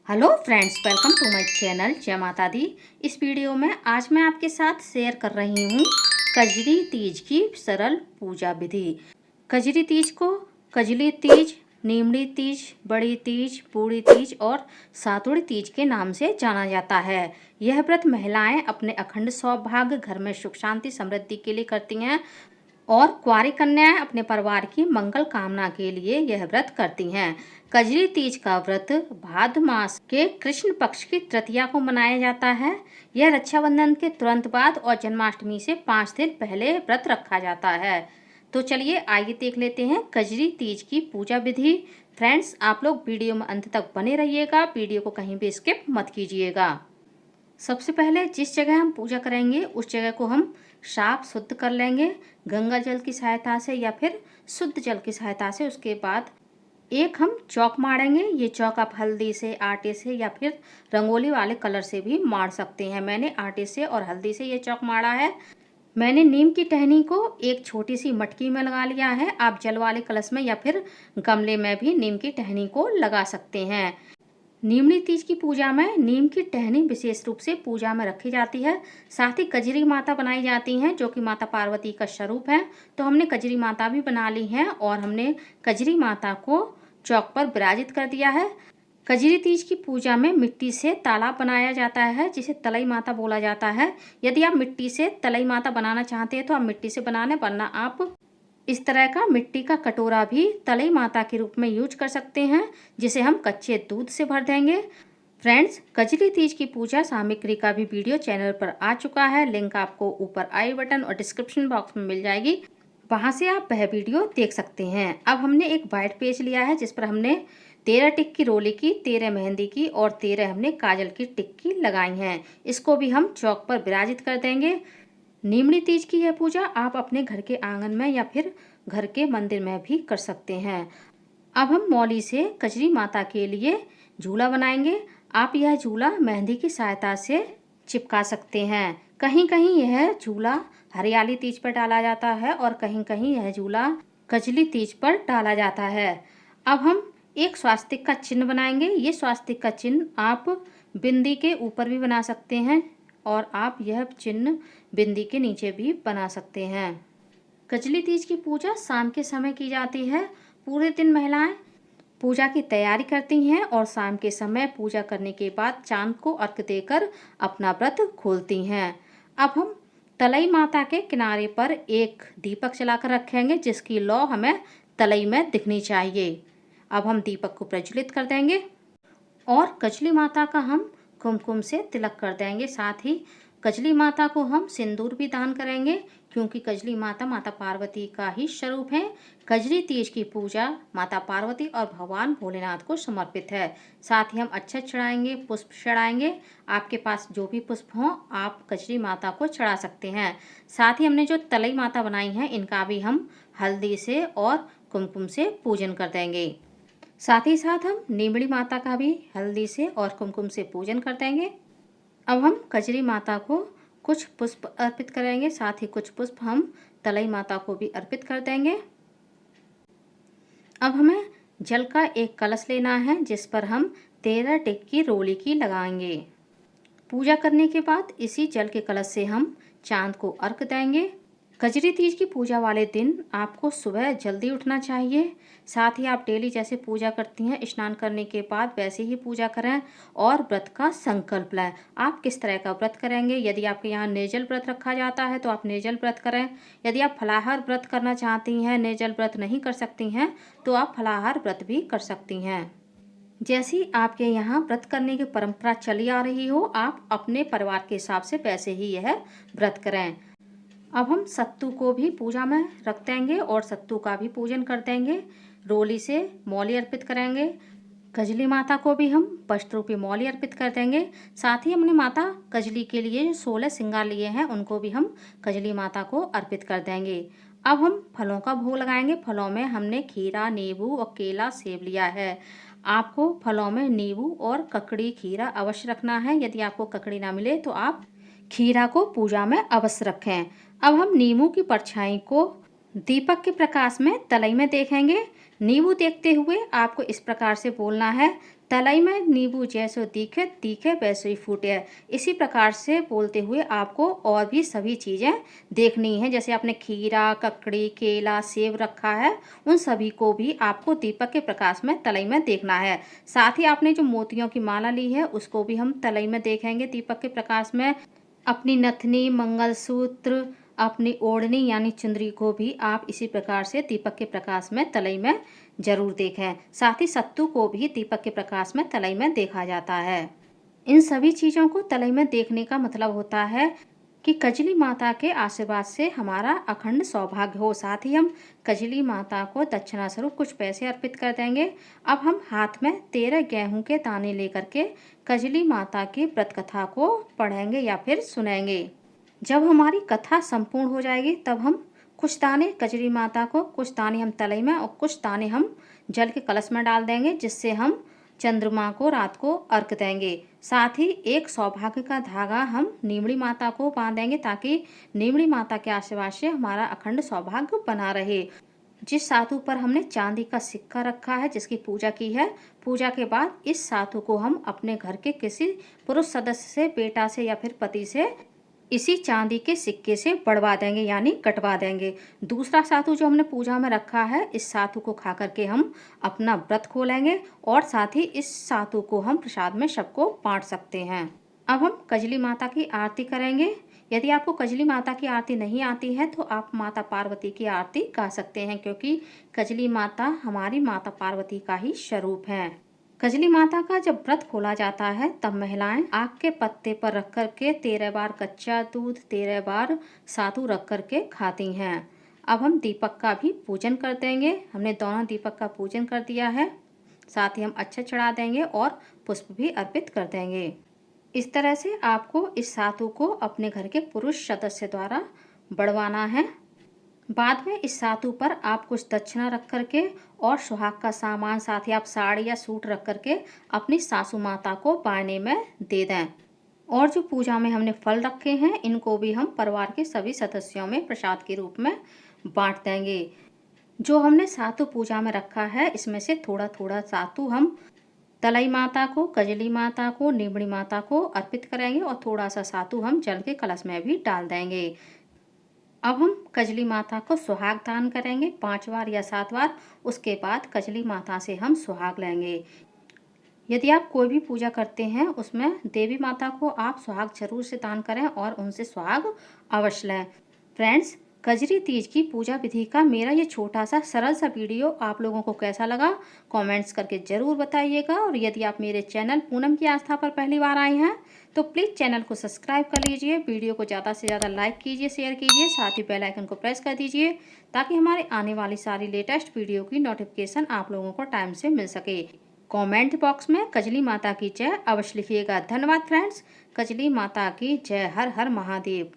Hello friends, welcome to my channel जय माता दी। इस वीडियो में आज मैं आपके साथ शेयर कर रही हूँ कजरी तीज की सरल पूजा विधि। कजरी तीज को कजली तीज, नीमड़ी तीज, बड़ी तीज, बूढ़ी तीज और सातुड़ी तीज के नाम से जाना जाता है। यह व्रत महिलाएं अपने अखंड सौभाग्य, घर में सुख शांति समृद्धि के लिए करती हैं और कुंवारी कन्याएं अपने परिवार की मंगल कामना के लिए यह व्रत करती हैं। कजरी तीज का व्रत भाद्र मास के कृष्ण पक्ष की तृतीया को मनाया जाता है। यह रक्षाबंधन के तुरंत बाद और जन्माष्टमी से 5 दिन पहले व्रत रखा जाता है। तो चलिए आइए देख लेते हैं कजरी तीज की पूजा विधि। फ्रेंड्स, आप लोग वीडियो में अंत तक बने रहिएगा, वीडियो को कहीं भी स्किप मत कीजिएगा। सबसे पहले जिस जगह हम पूजा करेंगे उस जगह को हम साफ शुद्ध कर लेंगे गंगा जल की सहायता से या फिर शुद्ध जल की सहायता से। उसके बाद एक हम चौक मारेंगे। ये चौक आप हल्दी से, आटे से या फिर रंगोली वाले कलर से भी मार सकते हैं। मैंने आटे से और हल्दी से ये चौक मारा है। मैंने नीम की टहनी को एक छोटी सी मटकी में लगा लिया है। आप जल वाले कलश में या फिर गमले में भी नीम की टहनी को लगा सकते हैं। नीमड़ी तीज की पूजा में नीम की टहनी विशेष रूप से पूजा में रखी जाती है। साथ ही कजरी माता बनाई जाती हैं जो कि माता पार्वती का स्वरूप है। तो हमने कजरी माता भी बना ली है और हमने कजरी माता को चौक पर विराजित कर दिया है। कजरी तीज की पूजा में मिट्टी से तालाब बनाया जाता है जिसे तलई माता बोला जाता है। यदि आप मिट्टी से तलई माता बनाना चाहते हैं तो आप मिट्टी से बना लें, वरना आप इस तरह का मिट्टी का कटोरा भी तलई माता के रूप में यूज कर सकते हैं, जिसे हम कच्चे दूध से भर देंगे। फ्रेंड्स, कजरी तीज की पूजा सामग्री का भी वीडियो चैनल पर आ चुका है। लिंक आपको ऊपर आई बटन और डिस्क्रिप्शन बॉक्स में मिल जाएगी, वहां से आप वह वीडियो देख सकते हैं। अब हमने एक वाइट पेज लिया है जिस पर हमने 13 टिक की रोली की, 13 मेहंदी की और 13 हमने काजल की टिक्की लगाई हैं। इसको भी हम चौक पर विराजित कर देंगे। नीमड़ी तीज की यह पूजा आप अपने घर के आंगन में या फिर घर के मंदिर में भी कर सकते हैं। अब हम मौली से कजरी माता के लिए झूला बनाएंगे। आप यह झूला मेहंदी की सहायता से चिपका सकते हैं। कहीं कहीं यह झूला हरियाली तीज पर डाला जाता है और कहीं कहीं यह झूला कजली तीज पर डाला जाता है। अब हम एक स्वास्तिक का चिन्ह बनाएंगे। ये स्वास्तिक का चिन्ह आप बिंदी के ऊपर भी बना सकते हैं और आप यह चिन्ह बिंदी के नीचे भी बना सकते हैं। कजली तीज की पूजा शाम के समय की जाती है। पूरे दिन महिलाएं पूजा की तैयारी करती हैं और शाम के समय पूजा करने के बाद चांद को अर्घ्य देकर अपना व्रत खोलती हैं। अब हम तलई माता के किनारे पर एक दीपक जलाकर रखेंगे जिसकी लौ हमें तलई में दिखनी चाहिए। अब हम दीपक को प्रज्वलित कर देंगे और कजली माता का हम कुमकुम से तिलक कर देंगे। साथ ही कजली माता को हम सिंदूर भी दान करेंगे क्योंकि कजली माता माता पार्वती का ही स्वरूप है। कजरी तीज की पूजा माता पार्वती और भगवान भोलेनाथ को समर्पित है। साथ ही हम अक्षत चढ़ाएंगे, पुष्प चढ़ाएंगे। आपके पास जो भी पुष्प हों आप कजरी माता को चढ़ा सकते हैं। साथ ही हमने जो तलई माता बनाई है इनका भी हम हल्दी से और कुमकुम से पूजन कर देंगे। साथ ही साथ हम नीमड़ी माता का भी हल्दी से और कुमकुम से पूजन कर देंगे। अब हम कजरी माता को कुछ पुष्प अर्पित करेंगे, साथ ही कुछ पुष्प हम तलई माता को भी अर्पित कर देंगे। अब हमें जल का एक कलश लेना है जिस पर हम 13 टिक की रोली की लगाएंगे। पूजा करने के बाद इसी जल के कलश से हम चांद को अर्घ देंगे। कजरी तीज की पूजा वाले दिन आपको सुबह जल्दी उठना चाहिए। साथ ही आप डेली जैसे पूजा करती हैं स्नान करने के बाद वैसे ही पूजा करें और व्रत का संकल्प लें। आप किस तरह का व्रत करेंगे? यदि आपके यहाँ निर्जल व्रत रखा जाता है तो आप निर्जल व्रत करें। यदि आप फलाहार व्रत करना चाहती हैं, निर्जल व्रत नहीं कर सकती हैं, तो आप फलाहार व्रत भी कर सकती हैं। जैसी आपके यहाँ व्रत करने की परंपरा चली आ रही हो, आप अपने परिवार के हिसाब से वैसे ही यह व्रत करें। अब हम सत्तू को भी पूजा में रख देंगे और सत्तू का भी पूजन कर देंगे। रोली से मौली अर्पित करेंगे। कजली माता को भी हम वस्त्र रूपी मौली अर्पित कर देंगे। साथ ही हमने माता कजली के लिए 16 श्रृंगार लिए हैं उनको भी हम कजली माता को अर्पित कर देंगे। अब हम फलों का भोग लगाएंगे। फलों में हमने खीरा, नींबू और केला, सेब लिया है। आपको फलों में नींबू और ककड़ी, खीरा अवश्य रखना है। यदि आपको ककड़ी ना मिले तो आप खीरा को पूजा में अवश्य रखें। अब हम नींबू की परछाई को दीपक के प्रकाश में तलई में देखेंगे। नींबू देखते हुए आपको इस प्रकार से बोलना है, तलई में नींबू जैसो तीखे, तीखे वैसो ही फूटे। इसी प्रकार से बोलते हुए आपको और भी सभी चीज़ें देखनी है। जैसे आपने खीरा, ककड़ी, केला, सेब रखा है, उन सभी को भी आपको दीपक के प्रकाश में तलई में देखना है। साथ ही आपने जो मोतियों की माला ली है उसको भी हम तलई में देखेंगे दीपक के प्रकाश में। अपनी नथनी, मंगलसूत्र, अपनी ओढ़नी यानी चुंदरी को भी आप इसी प्रकार से दीपक के प्रकाश में तलई में जरूर देखें। साथ ही सत्तू को भी दीपक के प्रकाश में तलई में देखा जाता है। इन सभी चीज़ों को तलई में देखने का मतलब होता है कि कजली माता के आशीर्वाद से हमारा अखंड सौभाग्य हो। साथ ही हम कजली माता को दक्षिणा स्वरूप कुछ पैसे अर्पित कर देंगे। अब हम हाथ में 13 गेहूं के दाने लेकर के कजली माता की व्रत कथा को पढ़ेंगे या फिर सुनेंगे। जब हमारी कथा संपूर्ण हो जाएगी तब हम कुछ दाने कजली माता को, कुछ दाने हम तलई में और कुछ दाने हम जल के कलश में डाल देंगे, जिससे हम चंद्रमा को रात को अर्घ देंगे। साथ ही एक सौभाग्य का धागा हम नीमड़ी माता को बांधेंगे ताकि नीमड़ी माता के आशीर्वाद से हमारा अखंड सौभाग्य बना रहे। जिस सातु पर हमने चांदी का सिक्का रखा है, जिसकी पूजा की है, पूजा के बाद इस सातु को हम अपने घर के किसी पुरुष सदस्य से, बेटा से या फिर पति से इसी चांदी के सिक्के से बढ़वा देंगे यानी कटवा देंगे। दूसरा सातु जो हमने पूजा में रखा है, इस सातु को खा करके हम अपना व्रत खोलेंगे और साथ ही इस सातु को हम प्रसाद में सबको बांट सकते हैं। अब हम कजली माता की आरती करेंगे। यदि आपको कजली माता की आरती नहीं आती है तो आप माता पार्वती की आरती गा सकते हैं, क्योंकि कजली माता हमारी माता पार्वती का ही स्वरूप है। कजली माता का जब व्रत खोला जाता है तब महिलाएं आग के पत्ते पर रख कर के 13 बार कच्चा दूध, 13 बार सातु रख कर के खाती हैं। अब हम दीपक का भी पूजन कर देंगे। हमने दोनों दीपक का पूजन कर दिया है। साथ ही हम अक्षत चढ़ा देंगे और पुष्प भी अर्पित कर देंगे। इस तरह से आपको इस सातु को अपने घर के पुरुष सदस्य द्वारा बढ़वाना है। बाद में इस सातु पर आप कुछ दक्षिणा रख करके और सुहाग का सामान, साथ ही आप साड़ी या सूट रख करके अपनी सासू माता को बायने में दे दें। और जो पूजा में हमने फल रखे हैं, इनको भी हम परिवार के सभी सदस्यों में प्रसाद के रूप में बांट देंगे। जो हमने सातु पूजा में रखा है, इसमें से थोड़ा थोड़ा सातु हम तलई माता को, कजली माता को, नीमड़ी माता को अर्पित करेंगे और थोड़ा सा सातु हम जल के कलश में भी डाल देंगे। अब हम कजली माता को सुहाग दान करेंगे 5 बार या 7 बार। उसके बाद कजली माता से हम सुहाग लेंगे। यदि आप कोई भी पूजा करते हैं उसमें देवी माता को आप सुहाग जरूर से दान करें और उनसे सुहाग अवश्य लें। फ्रेंड्स, कजरी तीज की पूजा विधि का मेरा ये छोटा सा सरल सा वीडियो आप लोगों को कैसा लगा कमेंट्स करके ज़रूर बताइएगा। और यदि आप मेरे चैनल पूनम की आस्था पर पहली बार आए हैं तो प्लीज़ चैनल को सब्सक्राइब कर लीजिए, वीडियो को ज़्यादा से ज़्यादा लाइक कीजिए, शेयर कीजिए, साथ ही बेल आइकन को प्रेस कर दीजिए ताकि हमारे आने वाली सारी लेटेस्ट वीडियो की नोटिफिकेशन आप लोगों को टाइम से मिल सके। कमेंट बॉक्स में कजली माता की जय अवश्य लिखिएगा। धन्यवाद फ्रेंड्स। कजली माता की जय। हर हर महादेव।